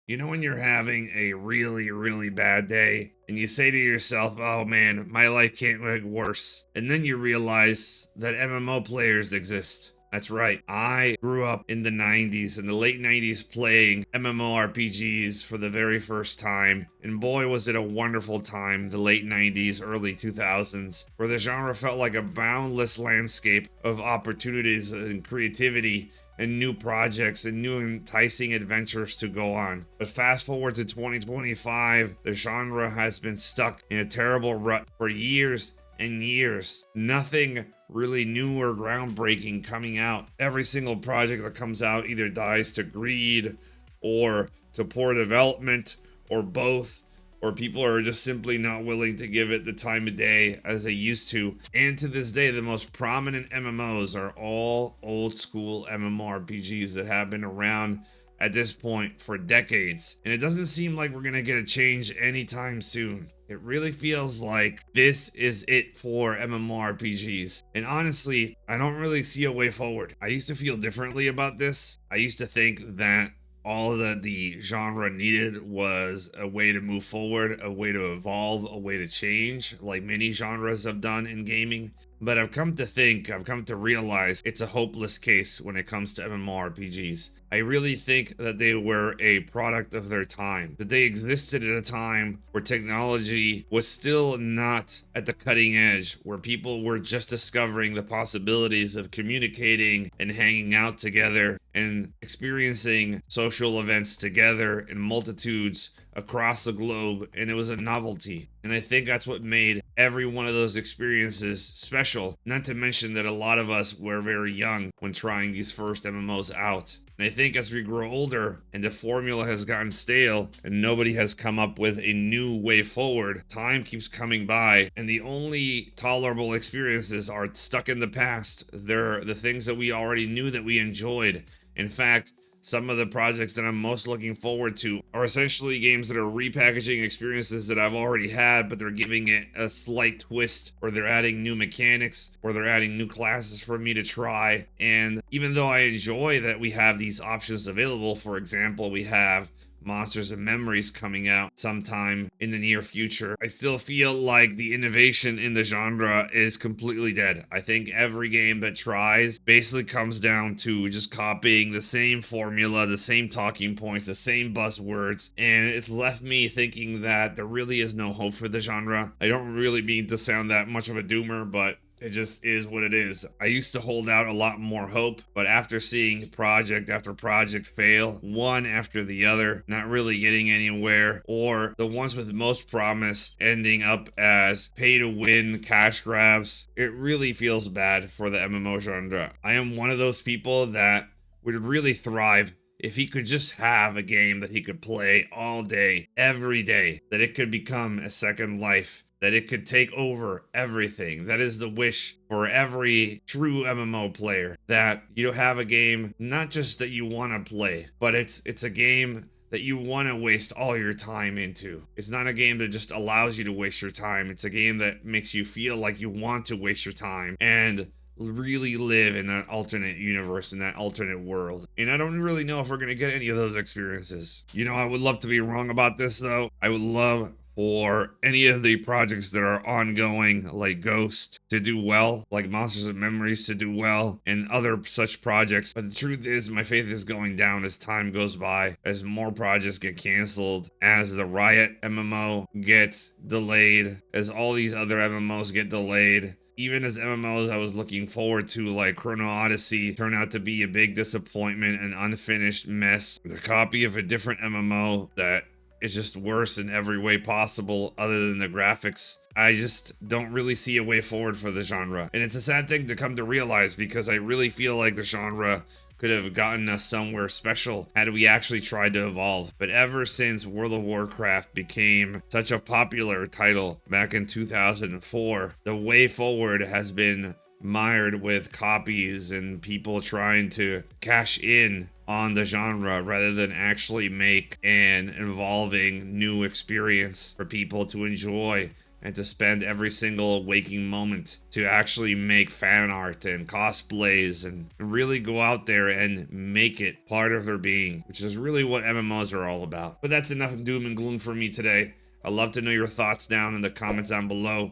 You know when you're having a really, really bad day and you say to yourself, oh man, my life can't get worse. And then you realize that MMO players exist. That's right. I grew up in the 90s, in the late 90s, playing MMORPGs for the very first time. And boy, was it a wonderful time, the late 90s, early 2000s, where the genre felt like a boundless landscape of opportunities and creativity and new projects and new enticing adventures to go on. But fast forward to 2025, the genre has been stuck in a terrible rut for years and years. Nothing really new or groundbreaking coming out. Every single project that comes out either dies to greed or to poor development or both, or people are just simply not willing to give it the time of day as they used to. And to this day, the most prominent MMOs are all old school MMORPGs that have been around at this point for decades. And it doesn't seem like we're gonna get a change anytime soon. It really feels like this is it for MMORPGs. And honestly, I don't really see a way forward. I used to feel differently about this. I used to think that all that the genre needed was a way to move forward, a way to evolve, a way to change, like many genres have done in gaming. But I've come to realize it's a hopeless case when it comes to MMORPGs. I really think that they were a product of their time, that they existed at a time where technology was still not at the cutting edge, where people were just discovering the possibilities of communicating and hanging out together and experiencing social events together in multitudes across the globe, and it was a novelty. And I think that's what made every one of those experiences special. Not to mention that a lot of us were very young when trying these first MMOs out. And I think as we grow older and the formula has gotten stale and nobody has come up with a new way forward, time keeps coming by and the only tolerable experiences are stuck in the past. They're the things that we already knew that we enjoyed. In fact, some of the projects that I'm most looking forward to are essentially games that are repackaging experiences that I've already had, but they're giving it a slight twist, or they're adding new mechanics, or they're adding new classes for me to try. And even though I enjoy that we have these options available, for example, we have Monsters and Memories coming out sometime in the near future, I still feel like the innovation in the genre is completely dead. I think every game that tries basically comes down to just copying the same formula, the same talking points, the same buzzwords, and it's left me thinking that there really is no hope for the genre. I don't really mean to sound that much of a doomer, but it just is what it is. I used to hold out a lot more hope, but after seeing project after project fail, one after the other, not really getting anywhere, or the ones with most promise ending up as pay to win cash grabs, it really feels bad for the MMO genre. I am one of those people that would really thrive if he could just have a game that he could play all day, every day, that it could become a second life, that it could take over everything. That is the wish for every true MMO player, that you have a game not just that you want to play, but it's a game that you want to waste all your time into. It's not a game that just allows you to waste your time. It's a game that makes you feel like you want to waste your time and really live in that alternate universe, in that alternate world. And I don't really know if we're going to get any of those experiences. You know, I would love to be wrong about this though. I would love for any of the projects that are ongoing, like Ghost, to do well, like Monsters and Memories to do well, and other such projects. But the truth is, my faith is going down as time goes by, as more projects get canceled, as the Riot MMO gets delayed, as all these other MMOs get delayed. Even as MMOs I was looking forward to, like Chrono Odyssey, turn out to be a big disappointment, an unfinished mess, the copy of a different MMO that is just worse in every way possible other than the graphics. I just don't really see a way forward for the genre. And it's a sad thing to come to realize, because I really feel like the genre could have gotten us somewhere special had we actually tried to evolve. But ever since World of Warcraft became such a popular title back in 2004, the way forward has been mired with copies and people trying to cash in on the genre rather than actually make an evolving new experience for people to enjoy and to spend every single waking moment to actually make fan art and cosplays and really go out there and make it part of their being, which is really what MMOs are all about. But that's enough doom and gloom for me today. I'd love to know your thoughts down in the comments down below.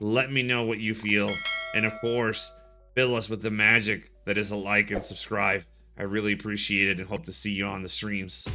Let me know what you feel, and of course, fill us with the magic that is a like and subscribe. I really appreciate it and hope to see you on the streams.